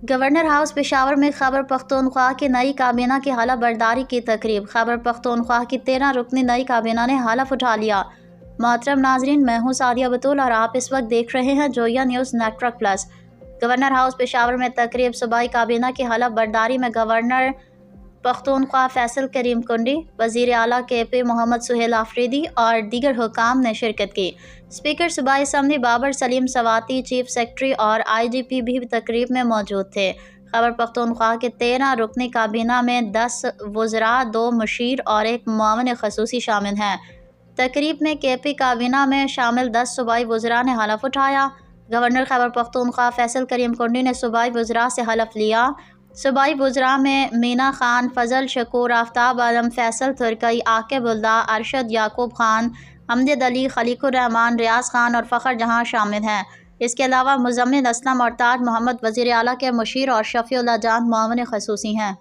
Governor house Peshawar میں خیبر پختونخوا کی نئی کابینہ کی حلف برداری کی تقریب۔ خیبر پختونخوا کی 13 رکنی نئی کابینہ نے حلف اٹھا لیا۔ محترم ناظرین، میں ہوں سعدیہ بطول اور آپ اس وقت دیکھ رہے ہیں جویا news network plus. Governor house Peshawar میں تقریب صوبائی کابینہ کی حلف برداری میں گورنر پختونخوا فیصل کریم کنڈی، وزیر اعلیٰ کے پی محمد سہیل آفریدی اور دیگر حکام نے شرکت کی۔ اسپیکر صوبائی اسمبلی بابر سلیم سواتی، چیف سیکرٹری اور آئی جی پی بھی تقریب میں موجود تھے۔ خیبر پختونخوا کے 13 رکنی کابینہ میں 10 وزراء، 2 مشیر اور 1 معاون خصوصی شامل ہیں۔ تقریب میں کے پی کابینہ میں شامل 10 صوبائی وزراء نے حلف اٹھایا۔ گورنر خیبر پختونخوا فیصل کریم کنڈی نے صوبائی وزراء سے حلف لیا۔ صوبائی وزراء میں مینا خان، فضل شکور، آفتاب عالم، فیصل ترکی، عاقب اللہ، ارشد یعقوب خان، امجد علی، خلیق الرحمان، ریاض خان اور فخر جہاں شامل ہیں۔ اس کے علاوہ مزمل اسلم اور تاج محمد وزیر اعلیٰ کے مشیر اور شفیع اللہ جان معاون خصوصی ہیں۔